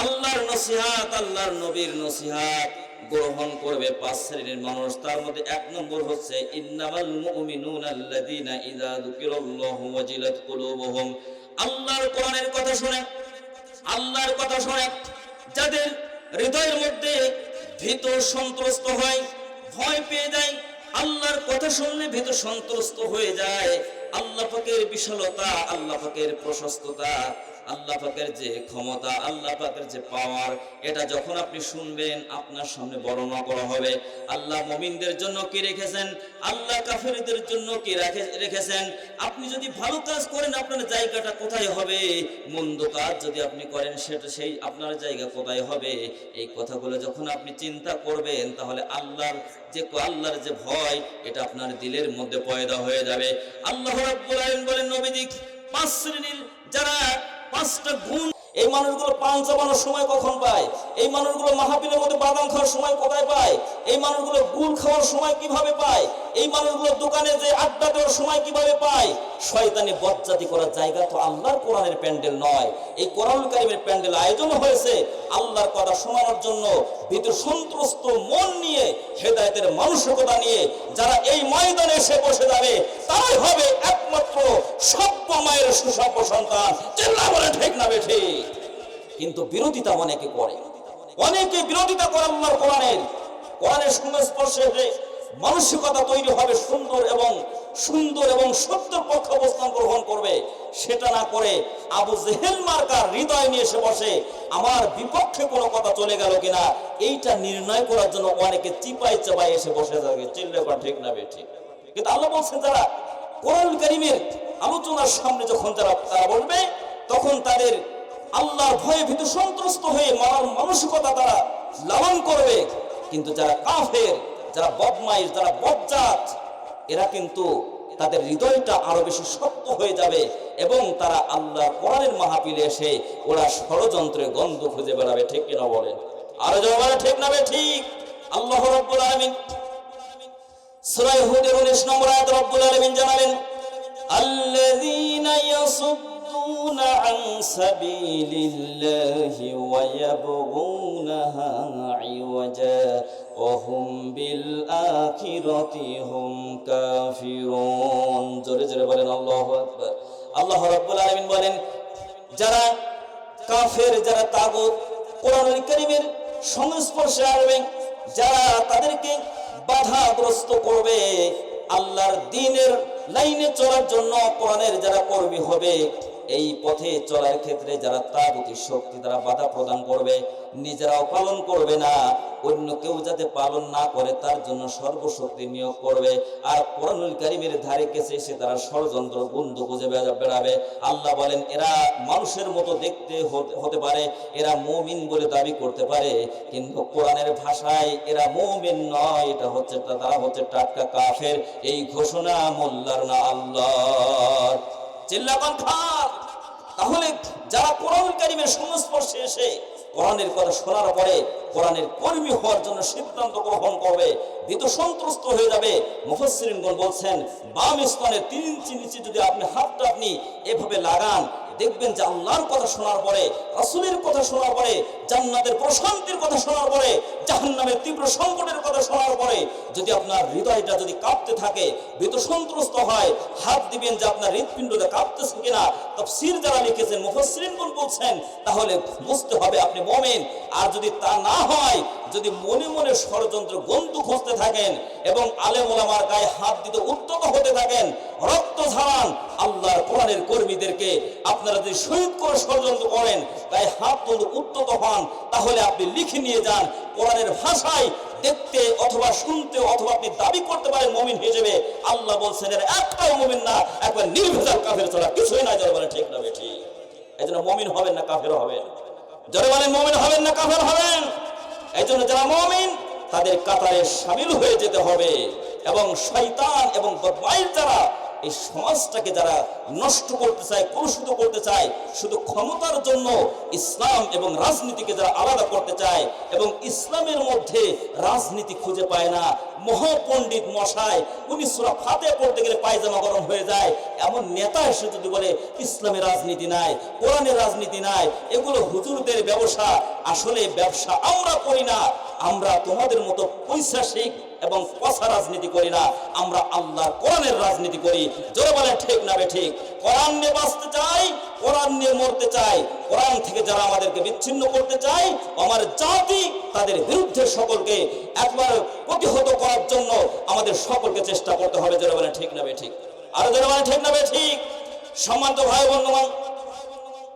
আল্লাহর নসিহত, আল্লাহর নবীর নসিহত গ্রহণ করবে 5 শ্রেণীর মানুষ। তার মধ্যে 1 নম্বর হচ্ছে ইন্নামাল মুমিনুনা আল্লাযীনা ইযা যুকিরাল্লাহু ওয়াজিলাত কুলুবুহুম, আল্লাহর কোরআনের কথা শুনে, আল্লাহর কথা শুনে যাদের হৃদয়ের মধ্যে ভীত সন্ত্রস্ত হয়, ভয় পেয়ে যায়, আল্লাহর কথা শুনলে ভীত সন্ত্রস্ত হয়ে যায়। আল্লাহ পাকের বিশালতা, আল্লাহ পাকের প্রশস্ততা, আল্লাহ পাকের যে ক্ষমতা, আল্লাহ পাকের যে পাওয়ার, এটা যখন আপনি শুনবেন আপনার সামনে বর্ণনা করা হবে। আল্লাহ মুমিনদের জন্য কি রেখেছেন, আল্লাহ কাফেরদের জন্য কি রেখেছেন। আপনি যদি ভালো কাজ করেন আপনার জায়গাটা কোথায় হবে, মন্দ কাজ যদি আপনি করেন সেটা সেই আপনার জায়গা কোথায় হবে। এই কথাগুলো যখন আপনি চিন্তা করবেন তাহলে আল্লাহর যে ভয় এটা আপনার দিলের মধ্যে পয়দা হয়ে যাবে। আল্লাহ রাব্বুল আলামিন বলেন, নবীজি 5 শ্রেণীর যারা 5টা গুণ, এই মানুষগুলো পান চাবানোর সময় কখন পায়, এই মানুষগুলো মাহফিলের মধ্যে বাদাম খাওয়ার সময় কোথায় পায়, এই মানুষগুলো গুল খাওয়ার সময় কিভাবে পায়, এই মানুষগুলো দোকানে যে আড্ডা দেওয়ার সময় কিভাবে পায়? শয়তানি বজ্জাতি করার জায়গা তো আল্লাহর কোরআনের প্যান্ডেল নয়। এই কোরআনুল কারীমের প্যান্ডেল আয়োজন হয়েছে আল্লাহর কথা শোনানোর জন্য। ভীত সন্ত্রস্ত মন নিয়ে, হেদায়েতের মানসিকতা নিয়ে যারা এই ময়দানে এসে বসে যাবে, তারাই হবে একমাত্র সভ্য মায়ের সুসভ্য সন্তান। চিল্লা বলে ঠিক না বেঠিক? কিন্তু বিরোধিতা অনেকে করে, অনেকে বিরোধিতা করে আল্লাহর কোরআনের সংস্পর্শে মানসিকতা তৈরি হবে সুন্দর এবং সত্যের পক্ষে অবস্থান গ্রহণ করবে। সেটা না করে আবু জেহেল মার্কার হৃদয় নিয়ে এসে বসে আমার বিপক্ষে কোনো কথা চলে গেল কিনা এইটা নির্ণয় করার জন্য অনেকে চিপাই চাপাই এসে বসে থাকে। চিল্লে করা ঠিক না বেঠিক? কিন্তু আল্লাহ বলছেন যারা কোরআন কারীমের আলোচনার সামনে যখন তারা বলবে, তখন তাদের আল্লাহর ভয়ে ভীত সন্ত্রস্ত হয়ে মারার মানসিকতা তারা লালন করবে। কিন্তু যারা কাফের, যারা বদমাইশ, যারা বজ্জাত, এরা কিন্তু তাদের হৃদয়টা আরো বেশি শক্ত হয়ে যাবে এবং তারা আল্লাহর কোরআনের মাহফিলে এসে ওরা ষড়যন্ত্রের গন্ধ খুঁজে বেড়াবে। ঠিক কিনা বলেন? আরো জবাবে ঠিক না ঠিক? আল্লাহ রাব্বুল আলামিন সূরা হুদের 19 নম্বর আয়াতে রাব্বুল আলামিন জানালেন, আল্লাযীনা ইয়াসুদ্দুনা আন সাবিলিল্লাহি ওয়া ইয়াবগুনাহা ইওয়াজা ওয়া হুম বিল আখিরাতি হুম কাফিরুন। জোরে জোরে বলেন আল্লাহু আকবার। আল্লাহ রাব্বুল আলামিন বলেন, যারা কাফের, যারা তাগুত কোরআনুল কারীমের সংস্পর্শে আসবে, যারা তাদেরকে বাধাগ্রস্ত করবে, আল্লাহর দ্বীনের লাইনে চলার জন্য কোরআনের যারা কর্মী হবে, এই পথে চলার ক্ষেত্রে যারা তাগুতি শক্তি দ্বারা বাধা প্রদান করবে, নিজেরাও পালন করবে না, অন্য কেউ যাতে পালন না করে তার জন্য সর্বশক্তি নিয়োগ করবে। আর কোরআনুল কারীমের ধারে কাছে এসে তারা ষড়যন্ত্র বন্ধু খুঁজে বেড়াবে। আল্লাহ বলেন, এরা মানুষের মতো দেখতে হতে পারে, এরা মুমিন বলে দাবি করতে পারে, কিন্তু কোরআনের ভাষায় এরা মুমিন নয়, তারা হচ্ছে টাটকা কাফের। এই ঘোষণা মোল্লার না আল্লাহর। চিল্লাপান খান। তাহলে যারা কোরআনুল কারীমের সংস্পর্শে এসে কোরআনের কথা শোনার পরে কোরআনের কর্মী হওয়ার জন্য সিদ্ধান্ত গ্রহণ করবে, ভীত সন্ত্রস্ত হয়ে যাবে। মুফাসসিরিনগণ বলছেন, বাম স্তনের 3 ইঞ্চি নিচে যদি আপনি হাতটা এভাবে লাগান, দেখবেন যে আল্লাহর কথা শোনার পরে, রাসূলের কথা শোনার পরে, জান্নাতের প্রশান্তির কথা শোনার পরে, জাহান্নামের তীব্র সংকটের কথা শোনার পরে যদি আপনার হৃদয়টা যদি কাঁপতে থাকে, ভীত সন্ত্রস্ত হয়, হাত দিবেন যে আপনার হৃৎপিণ্ডটা কাঁপতেছে কিনা। তাফসীর যারা লিখেছেন, মুফাসসিরিনগণ বলছেন, তাহলে বুঝতে হবে আপনি মুমিন। আর যদি তা না হয়, যদি মনে মনে ষড়যন্ত্র গন্ধ খুঁজতে থাকেন এবং আলেম ওলামার গায়ে হাত দিতে উদ্যত হতে থাকেন, রক্ত ঝরান আল্লাহর কোরআনের কর্মীদেরকে আপনারা যদি শহীদ করে ষড়যন্ত্র করেন, গায়ে হাত তুলে উদ্যত হন, তাহলে আপনি লিখে নিয়ে যান কোরআনের ভাষায় দেখতে অথবা শুনতে অথবা আপনি দাবি করতে পারেন মুমিন হিসেবে। আল্লাহ বলছেন এর একটাও মুমিন না, একবার নির্ভেজাল কাফের ছাড়া কিছুই না। যারা বলে ঠিক না বেঠিক? এই জন্য মুমিন হবেন না কাফের হবেন। যারা বলেন মুমিন হবেন না কাফের হবেন, এই জন্য যারা মুমিন তাদের কাতারে শামিল হয়ে যেতে হবে। এবং শয়তান এবং বদমাইশ যারা এই সমাজটাকে যারা নষ্ট করতে চায়, কলুষিত করতে চায়, শুধু ক্ষমতার জন্য ইসলাম এবং রাজনীতিকে যারা আলাদা করতে চায় এবং ইসলামের মধ্যে রাজনীতি খুঁজে পায় না, মহাপণ্ডিত মশাই উনি সূরা ফাতিহা পড়তে গেলে পায়জামা গরম হয়ে যায়, এমন নেতা এসে যদি বলে ইসলামের রাজনীতি নাই, কোরআনের রাজনীতি নাই, এগুলো হুজুরদের ব্যবসা, আসলে ব্যবসা আমরা করি না, আমরা তোমাদের মতো পৈশাচিক এবং পয়সা রাজনীতি করি না, আমরা আল্লাহর কোরআনের রাজনীতি করি। জোরে বলেন ঠিক না বেঠিক? কোরআন নিয়ে বাঁচতে চাই, কোরআন নিয়ে মরতে চাই। কোরআন থেকে যারা আমাদেরকে বিচ্ছিন্ন করতে চায়, আমার জাতি তাদের বিরুদ্ধে সকলকে একবার প্রতিহত করার জন্য আমাদের সকলকে চেষ্টা করতে হবে। জোরে বলেন ঠিক না বেঠিক? আরো জোরে বলেন ঠিক না বেঠিক? সম্মানিত ভাই বন্ধুগণ,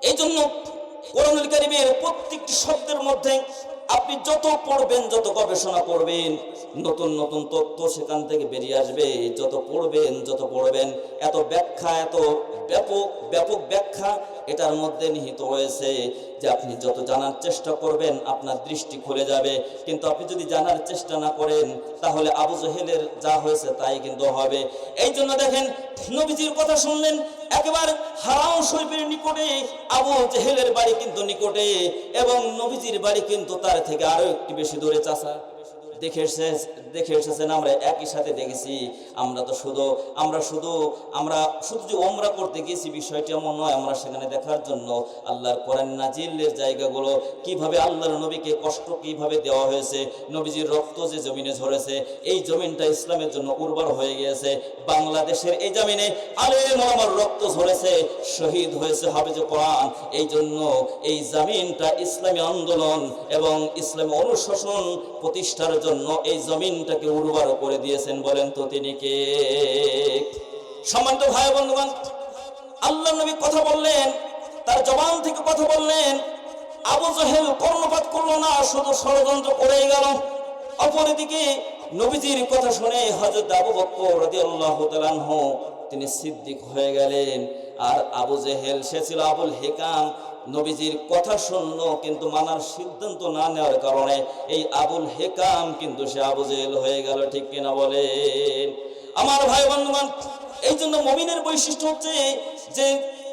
এই জন্য কোরআনুল কারীমের প্রত্যেকটি শব্দের মধ্যে আপনি যত পড়বেন, যত গবেষণা করবেন, নতুন নতুন তথ্য সেখান থেকে বেরিয়ে আসবে। যত পড়বেন এত ব্যাখ্যা, এত ব্যাপক ব্যাখ্যা এটার মধ্যে নিহিত হয়েছে যে আপনি যত জানার চেষ্টা করবেন আপনার দৃষ্টি খুলে যাবে। কিন্তু আপনি যদি জানার চেষ্টা না করেন, তাহলে আবু জেহেলের যা হয়েছে তাই কিন্তু হবে। এই জন্য দেখেন, নবীজির কথা শুনলেন, একেবারে হারাম শরীফের নিকটে আবু জেহেলের বাড়ি কিন্তু নিকটে, এবং নবীজির বাড়ি কিন্তু তার থেকে আরো একটু বেশি দূরে। চাচা দেখে এসেছেন, আমরা একই সাথে দেখেছি। আমরা শুধু যে ওমরা করতে গেছি বিষয়টি এমন নয়, আমরা সেখানে দেখার জন্য আল্লাহর কোরআন নাজিলের জায়গাগুলো, কিভাবে আল্লাহর নবীকে কষ্ট কিভাবে দেওয়া হয়েছে, নবীজির রক্ত যে জমিনে ঝরেছে, এই জমিনটা ইসলামের জন্য উর্বর হয়ে গিয়েছে। বাংলাদেশের এই জমিনে আলেম ওলামার রক্ত ঝরেছে, শহীদ হয়েছে হাফেজ কোরআন। এই জন্য এই জমিনটা ইসলামী আন্দোলন এবং ইসলামী অনুশাসন প্রতিষ্ঠার জন্য এই জমিনটাকে উর্বর করে দিয়েছেন। বলেন তো তিনি কে? সম্মানিত ভাই বন্ধুগণ, আল্লাহ নবী কথা বললেন, তার জবান থেকে কথা বললেন। আবু জহেল কর্ণপাত করলো না, শুধু ষড়যন্ত্র করেই গেল। অপরদিকে নবীজির কথা শুনে হযরত আবু বকর রাদিয়াল্লাহু তাআলা আনহু তিনি সিদ্দিক হয়ে গেলেন। আর আবু জেহেল, সে ছিল আবুল হেকাম, নবীজির কথা শুনলো কিন্তু মানার সিদ্ধান্ত না নেওয়ার কারণে এই আবুল হেকাম কিন্তু সে আবু জেহেল হয়ে গেল। ঠিক কিনা বলেন আমার ভাই বন্ধুগণ? এই জন্য মুমিনের বৈশিষ্ট্য হচ্ছে যে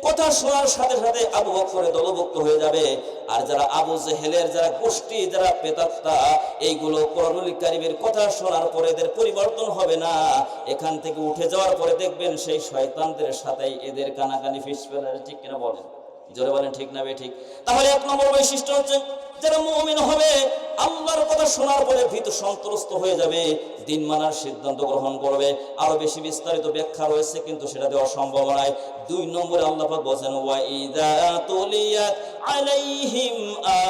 কথা শোনার সাথে সাথে আবু বকরে দলভুক্ত হয়ে যাবে। আর যারা আবু জেহেলের যারা গোষ্ঠী, যারা প্রেতাত্মা, এইগুলো কোরআনুল কারীমের কথা শোনার পরে এদের পরিবর্তন হবে না। এখান থেকে উঠে যাওয়ার পরে দেখবেন সেই শয়তানদের সাথেই এদের কানাকানি ফিস ফেলে। ঠিক কিনা বলেন? জোরে বলেন ঠিক না বে ঠিক? তাহলে এক নম্বর বৈশিষ্ট্য হচ্ছে যারা মুমিন হবে আল্লাহর কথা শোনার পরে ভীত সন্ত্রস্ত হয়ে যাবে, দিন মানার সিদ্ধান্ত গ্রহণ করবে। আরো বেশি বিস্তারিত ব্যাখ্যা রয়েছে কিন্তু সেটা দেওয়া সম্ভব নয়। 2 নম্বরে আল্লাহ পাক বলেন ওয়া ইযা তুলিয়াত আলাইহিম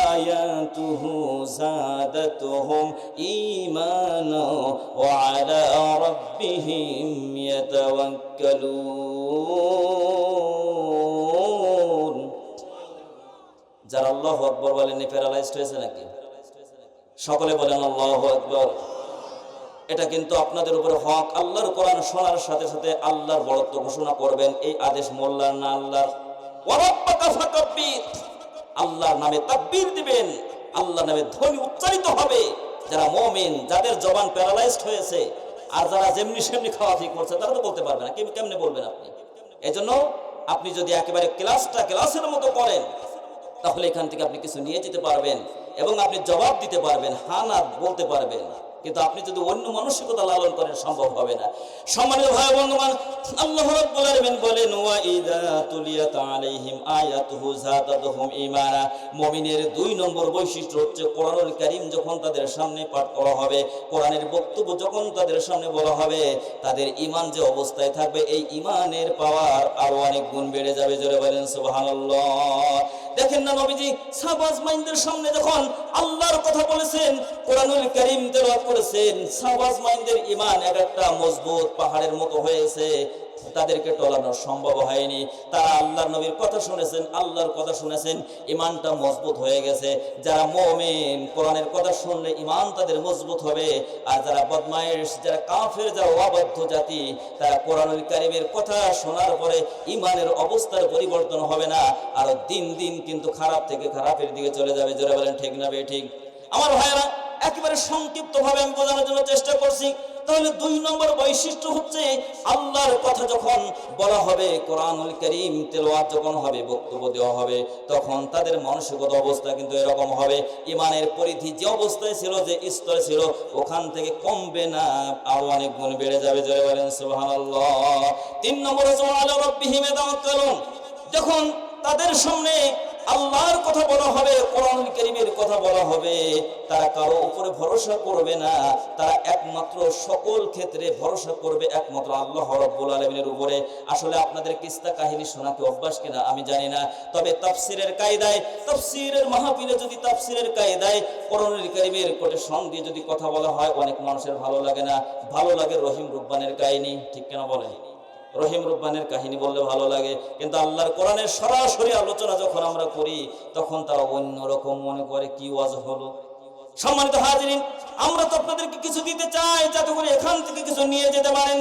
আয়াতুহু যাদাতুহুম ঈমানা ওয়া আলা রাব্বিহিম ইয়াতাওয়াক্কালুন। যারা আল্লাহু আকবার বলেন প্যারালাইজড হয়েছে নাকি? সকলে বলেন আল্লাহু আকবার। এটা কিন্তু আপনাদের উপরে হক। আল্লাহর কোরআন শোনার সাথে সাথে আল্লাহর বড়ত্ব ঘোষণা করবেন। এই আদেশ মোল্লার না আল্লাহর। ওয়া রাব্বাকা ফাকাব্বির, আল্লাহর নামে তাকবীর দিবেন, আল্লাহর নামে ধ্বনি উচ্চারিত হবে। যারা মুমিন, যাদের জবান প্যারালাইজড হয়েছে, আর যারা যেমনি সেমনি খাওয়া ঠিক করছে তারা তো বলতে পারবে না। কেমনে বলবেন আপনি? এজন্য আপনি যদি একেবারে ক্লাসের মতো করেন তাহলে এখান থেকে আপনি কিছু নিয়ে যেতে পারবেন এবং আপনি জবাব দিতে পারবেন, হ্যাঁ না বলতে পারবেন। কিন্তু আপনি যদি অন্য মানসিকতা লালন করেন সম্ভব হবে না। সম্মানিত ভাই বন্ধুগণ, আল্লাহ রাব্বুল আলামিন বলেন ওয়া ইযা তুলিয়াত আলাইহিম আয়াতুহু যাদাতুহুম ঈমানা। মুমিনের 2 নম্বর বৈশিষ্ট্য হচ্ছে কোরআনুল কারীম যখন তাদের সামনে পাঠ করা হবে, কোরআনের বক্তব্য যখন তাদের সামনে বলা হবে, তাদের ঈমান যে অবস্থায় থাকবে এই ঈমানের পাওয়ার আরো অনেক গুণ বেড়ে যাবে। জোরে বলেন সুবহানাল্লাহ। দেখেন না নবীজি সাহাবাজ মাইনদের সামনে যখন আল্লাহর কথা বলেছেন, কোরআনুল কারীম তেলাওয়াত করেছেন, সাহাবাজ মাইনদের ঈমান একটা মজবুত পাহাড়ের মতো হয়েছে, তাদেরকে টলানো সম্ভব হয়নি। তারা আল্লাহর নবীর কথা শুনেছেন, আল্লাহর কথা শুনেছেন, ঈমানটা মজবুত হয়ে গেছে। যারা মুমিন কোরআনের কথা শুনলে ঈমান তাদের মজবুত হবে। আর যারা বদমাইশ, যারা কাফের, যারা অবাধ্য জাতি, তারা কোরআনুল কারীমের কথা শোনার পরে ঈমানের অবস্থার পরিবর্তন হবে না, আর দিন দিন কিন্তু খারাপ থেকে খারাপের দিকে চলে যাবে। জোরে বলেন ঠিক না বে ঠিক? আমার ভাইরা, একেবারে সংক্ষিপ্তভাবে আমি বোঝানোর জন্য চেষ্টা করছি। তাহলে 2 নম্বর বৈশিষ্ট্য হচ্ছে আল্লাহর কথা যখন বলা হবে, কোরআনুল কারীম তেলাওয়াত যখন হবে, বক্তব্য দেওয়া হবে, তখন তাদের মানসিকতা অবস্থা কিন্তু এরকম হবে, ঈমানের পরিধি যে অবস্থায় ছিল, যে স্তরে ছিল, ওখান থেকে কমবে না, আরো অনেক গুণ বেড়ে যাবে। জোরে বলেন সুবহানাল্লাহ। 3 নম্বর হচ্ছে আলা রাব্বিহিম ইয়াতাওয়াক্কালুন। যখন তাদের সামনে আল্লাহর কথা বলা হবে, কোরআনুল কারীমের কথা বলা হবে, তারা কারো উপরে ভরসা করবে না, তারা একমাত্র সকল ক্ষেত্রে ভরসা করবে একমাত্র আল্লাহ রাব্বুল আলামিনের উপরে। আসলে আপনাদের কিস্সা কাহিনী শোনা কি অভ্যাস কিনা আমি জানি না, তবে তাফসীরের কায়দায়, তাফসীরের মাহফিলে যদি তাফসীরের কায়দায় কোরআনুল কারীমের কোটেশন দিয়ে যদি কথা বলা হয়, অনেক মানুষের ভালো লাগে না। ভালো লাগে রহিম রুব্বানের কাহিনী। ঠিক কেন বলেন? রহিম রুব্বানের কাহিনী বললে ভালো লাগে, কিন্তু আল্লাহর কোরআনের সরাসরি আলোচনা যখন আমরা করি তখন তারা অন্যরকম মনে করে, কি ওয়াজ হলো। সম্মানিত হাজিরিন, আমরা তো আপনাদেরকে কিছু দিতে চাই যাতে করে এখান থেকে কিছু নিয়ে যেতে পারেন।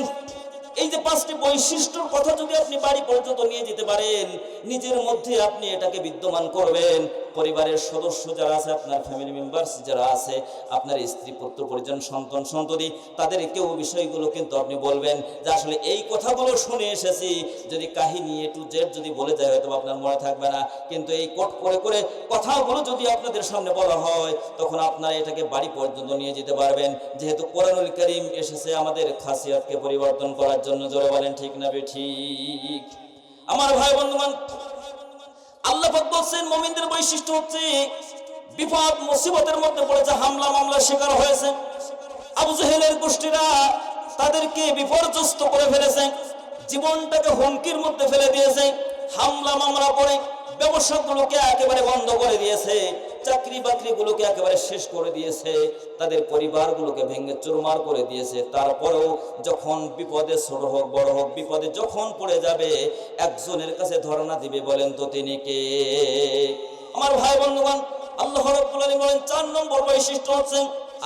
এই যে 5টি বৈশিষ্ট্যর কথা যদি আপনি বাড়ি পর্যন্ত নিয়ে যেতে পারেন, নিজের মধ্যে আপনি এটাকে বিদ্যমান করবেন, পরিবারের সদস্য যারা আছে, আপনার ফ্যামিলি মেম্বার্স যারা আছে, আপনার স্ত্রী পুত্র পরিজন সন্তান সন্ততি, তাদেরকেও বিষয়গুলো কিন্তু আপনি বলবেন যে আসলে এই কথাগুলো শুনে এসেছি, যদি কাহিনী A to Z যদি বলে যায় হয়তো আপনার মনে থাকবে না, কিন্তু এই কোট করে করে কথাগুলো যদি আপনাদের সামনে বলা হয় তখন আপনারা এটাকে বাড়ি পর্যন্ত নিয়ে যেতে পারবেন, যেহেতু কোরআনুল কারীম এসেছে আমাদের খাসিয়াতকে পরিবর্তন করার জন্য। জোরে বলেন ঠিক না ঠিক? আমার ভাই বন্ধুগণ, আল্লাহ পাক বলেন মুমিনদের বৈশিষ্ট্য হচ্ছে বিপদ মুসিবতের মধ্যে পড়েছে, হামলা মামলার শিকার হয়েছে, আবু জাহেলের গোষ্ঠীরা তাদেরকে বিপর্যস্ত করে ফেলেছে, জীবনটাকে হুমকির মধ্যে ফেলে দিয়েছে, হামলা মামলা করে ব্যবসাগুলোকে একেবারে বন্ধ করে দিয়েছে, চাকরি বাকরিগুলোকে একেবারে শেষ করে দিয়েছে, তাদের পরিবারগুলোকে ভেঙে চুরমার করে দিয়েছে। তারপরেও যখন বিপদে ছোট হোক বড় হোক, বিপদে যখন পড়ে যাবে একজনের কাছে ধরনা দিবে, বলেন তো তিনি কে? আমার ভাই বন্ধুগণ, আল্লাহ রাব্বুল আলামিন বলেন 4 নম্বর বৈশিষ্ট্য হচ্ছে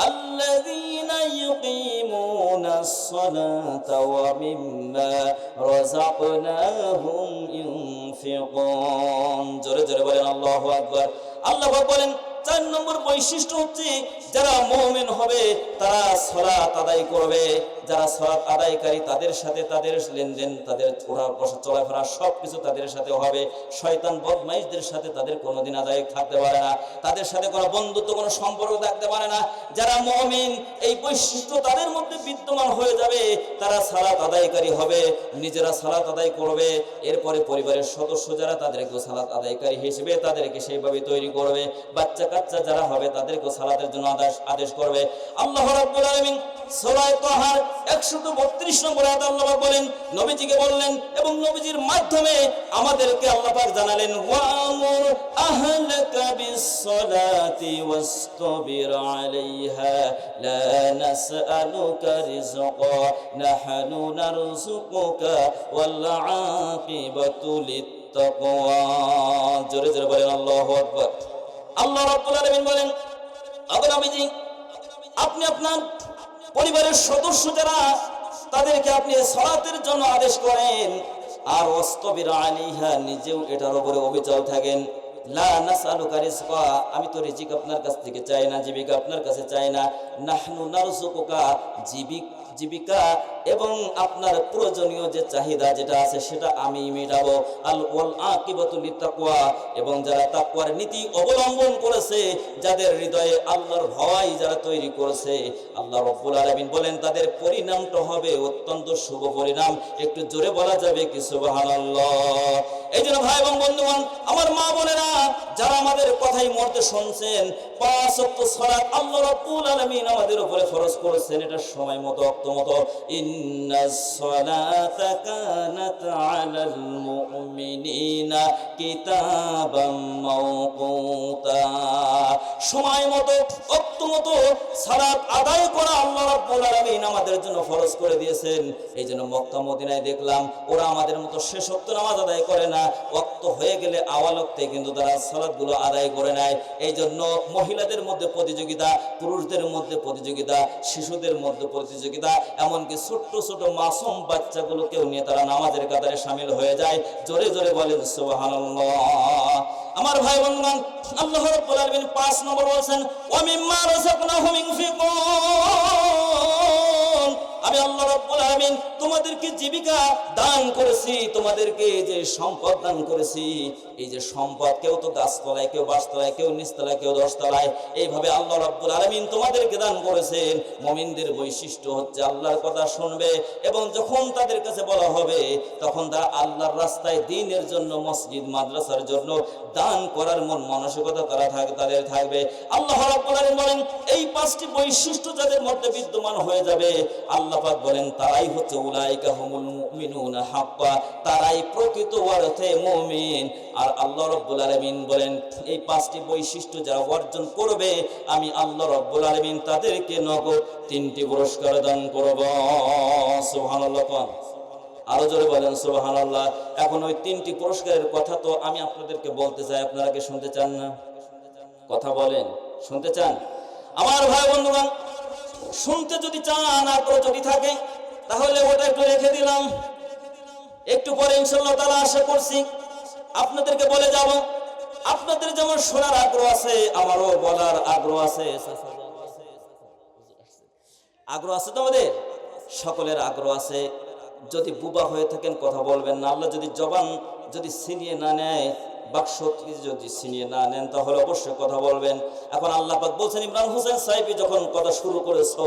আল্লাযীনা ইউকিমুনাস সালাতা ওয়া মিম্মা রাযাকনাহুম ইউনফিকুন। জোরে জোরে বলেন আল্লাহু আকবার। আল্লাহ বলেন 4 নম্বর বৈশিষ্ট্য হচ্ছে যারা মুমিন হবে তারা সালাত আদায় করবে, যারা সালাত আদায়কারী তাদের সাথে তাদের লেনদেন, তাদের ওঠা বসা চলাফেরা সবকিছু তাদের সাথে হবে। শয়তান বদমাইশদের সাথে তাদের কোনোদিন আদায় থাকতে পারে না, তাদের সাথে কোনো বন্ধুত্ব কোনো সম্পর্ক থাকতে পারে না। যারা মুমিন এই বৈশিষ্ট্য তাদের মধ্যে বিদ্যমান হয়ে যাবে, তারা সালাত আদায়কারী হবে, নিজেরা সালাত আদায় করবে, এরপরে পরিবারের সদস্য যারা তাদেরকেও সালাত আদায়কারী হিসেবে তাদেরকে সেইভাবে তৈরি করবে, বাচ্চা কাচ্চা যারা হবে তাদেরকেও সালাতের জন্য আদেশ করবে। আল্লাহ রাব্বুল আলামিন সূরা তাহার 132 নম্বর আয়াত আল্লাহ পাক বলেন, নবীজিকে বললেন এবং নবীজির মাধ্যমে আমাদেরকে আল্লাহ পাক জানালেন, ওয়ামুর আহলাকা বিস-সালাতি ওয়াসতাবির আলাইহা লা নাসআলুকা রিজকা নাহনু নারযুকুকা ওয়াল আকিবাতু লিত-তাকওয়া। জোরে জোরে বলেন আল্লাহু আকবার। আল্লাহ রাব্বুল আলামিন বলেন, আগে নবীজি আপনি আপনার পরিবারের সদস্য যারা তাদেরকে আপনি সালাতের জন্য আদেশ করেন, আর ওয়াসতাবির আলাইহা নিজেও এটার উপরে অবিচল থাকেন। লা নাসআলুকা রিজকা, আমি তো রিজিক আপনার কাছ থেকে চাই না, জীবিকা আপনার কাছে চাই না। নাহনু নারযুকুকা, জীবিকা এবং আপনার প্রয়োজনীয় যে চাহিদা যেটা আছে সেটা আমি মেটাবো। আল ওয়াল আকিবাতু লিত-তাকওয়া, এবং যারা তাকওয়ার নীতি অবলম্বন করেছে, যাদের হৃদয়ে আল্লাহর ভয় যারা তৈরি করেছে, আল্লাহ রাব্বুল আলামিন বলেন তাদের পরিণামটা হবে অত্যন্ত শুভ পরিণাম। একটু জোরে বলা যাবে কি সুবহানাল্লাহ? এই জন্য ভাই এবং বন্ধুগণ, আমার মা বোনেরা যারা আমাদের কথাই মুহূর্তে শুনছেন, 5 ওয়াক্ত সালাত আল্লাহ রাব্বুল আলামিন আমাদের উপরে ফরজ করেছেন, এটা সময় মতো ওয়াক্ত মতো। ইন্নাস সালাতা কানাত আলাল মুমিনিনা কিতাবাম মাওকুতা, সময় মতো ওয়াক্ত মতো সালাত আদায় করা আল্লাহ রাব্বুল আলামিন আমাদের জন্য ফরজ করে দিয়েছেন। এই জন্য মক্কা মদিনায় দেখলাম ওরা আমাদের মতো শেষ ওয়াক্ত নামাজ আদায় করে না, ওয়াক্ত হয়ে গেলে আওয়াল ওয়াক্তে কিন্তু তারা সালাতগুলো আদায় করে নেয়। এই জন্য মহিলাদের মধ্যে প্রতিযোগিতা, পুরুষদের মধ্যে প্রতিযোগিতা, শিশুদের মধ্যে প্রতিযোগিতা, এমনকি ছোট্ট ছোট মাসুম বাচ্চাগুলোকেও নিয়ে তারা নামাজের কাতারে শামিল হয়ে যায়। জোরে জোরে বলেন সুবহানাল্লাহ। আমার ভাই বন্ধুগণ, আল্লাহ রাব্বুল আলামিন 5 নম্বর বলেন, ওয়া মিম্মা রাযাকনাহুম ইউনফিকুন, আমি আল্লাহ রাব্বুল আলামিন তোমাদেরকে জীবিকা দান করেছি, তোমাদেরকে যে সম্পদ দান করেছি, এই যে সম্পদ কেউ তো গাছতলায়, কেউ বাসতলায়, কেউ নিচতলায়, কেউ 10 তলায়, এইভাবে আল্লাহ রাব্বুল আলামিন তোমাদেরকে দান করেছেন। মুমিনদের বৈশিষ্ট্য হচ্ছে আল্লাহর কথা শুনবে এবং যখন তাদের কাছে বলা হবে তখন তারা আল্লাহর রাস্তায় দ্বীনের জন্য, মসজিদ মাদ্রাসার জন্য দান করার মন মানসিকতা তাদের থাকবে। আল্লাহ রাব্বুল আলামিন বলেন এই 5টি বৈশিষ্ট্য যাদের মধ্যে বিদ্যমান হয়ে যাবে, আল্লাহ পাক বলেন তারাই হচ্ছে উলাইকা হুমুল মুমিনুনা হাক্কা, তারাই প্রকৃত অর্থে মুমিন। আর আল্লাহ রাব্বুল আলামিন বলেন এই 5টি বৈশিষ্ট্য যারা অর্জন করবে, আমি আল্লাহ রাব্বুল আলামিন তাদেরকে নগদ 3টি পুরস্কার দান করব। সুবহানাল্লাহ। আরো জোরে বলেন সুবহানাল্লাহ। এখন ওই 3টি পুরস্কারের কথা তো আমি আপনাদেরকে বলতে চাই, আপনারা কি শুনতে চান না? কথা বলেন, শুনতে চান? আমার ভাই বন্ধুগণ, শুনতে যদি চান, আগ্রহ যদি থাকে, তাহলে ওটা একটু রেখে দিলাম, একটু পরে ইনশাআল্লাহ তাআলা আশা করছি আপনাদেরকে বলে যাব আপনাদের যেমন শোনার আগ্রহ আছে, আমারও বলার আগ্রহ আছে। আগ্রহ আছে তো আমাদের সকলের আগ্রহ আছে। যদি বুবা হয়ে থাকেন কথা বলবেন না। আল্লাহ যদি জবান যদি ছিনিয়ে না নেয়, বাক্স যদি ছিনিয়ে না নেন, তাহলে অবশ্যই কথা বলবেন। এখন আল্লাহ পাক বলছেন, ইমরান হোসেন সাহেবী যখন কথা শুরু করেছো,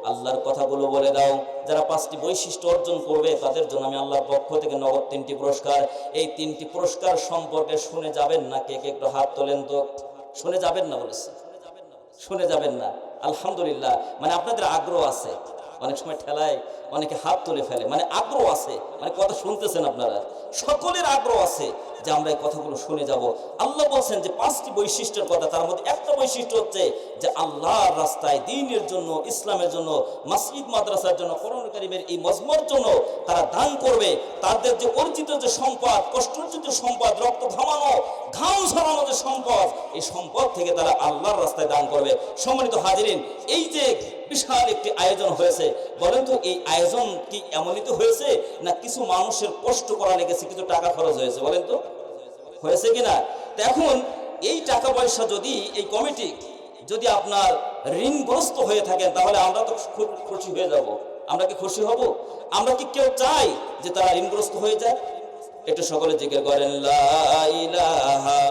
আল্লাহর কথাগুলো বলে দাও। যারা 5টি বৈশিষ্ট্য অর্জন করবে তাদের জন্য আমি আল্লাহর পক্ষ থেকে নগদ 3টি পুরস্কার। এই 3টি পুরস্কার সম্পর্কে শুনে যাবেন না? কে কে একটু হাত তোলেন তো। শুনে যাবেন না বলেছে, শুনে যাবেন না। আলহামদুলিল্লাহ, মানে আপনাদের আগ্রহ আছে। অনেক সময় ঠেলায় অনেকে হাত তুলে ফেলে, মানে আগ্রহ আছে, মানে কথা শুনতেছেন আপনারা। সকলের আগ্রহ আছে যে আমরা এই কথাগুলো শুনে যাব। আল্লাহ বলছেন যে 5টি বৈশিষ্ট্যের কথা, তার মধ্যে একটা বৈশিষ্ট্য হচ্ছে যে আল্লাহর রাস্তায়, দ্বীনের জন্য, ইসলামের জন্য, মসজিদ মাদ্রাসার জন্য, কোরআন কারীমের এই মজমার জন্য তারা দান করবে। তাদের যে অর্জিত যে সম্পদ, কষ্টার্জিত সম্পদ, রক্ত ঘামানো, ঘাম ঝরানো যে সম্পদ, এই সম্পদ থেকে তারা আল্লাহর রাস্তায় দান করবে। সম্মানিত হাজিরিন, এই যে বিশাল একটি আয়োজন হয়েছে, বলেন তো এই আয়োজন কি এমনই তো হয়েছে, না কিছু মানুষের কষ্ট করা লেগেছে, কিছু টাকা খরচ হয়েছে? বলেন তো হয়েছে কিনা? তো এখন এই টাকা পয়সা যদি এই কমিটি যদি আপনার ঋণগ্রস্ত হয়ে থাকেন, তাহলে আমরা তো খুশি হয়ে যাব। আমরা কি খুশি হব? আমরা কি কেউ চাই যে তারা ঋণগ্রস্ত হয়ে যায়? একটু সকলে জিকির করেন, লা ইলাহা।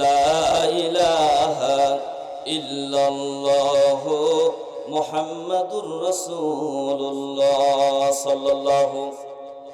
লা ইলাহা ইল্লাল্লাহু মুহাম্মাদুর রাসূলুল্লাহ সাল্লাল্লাহু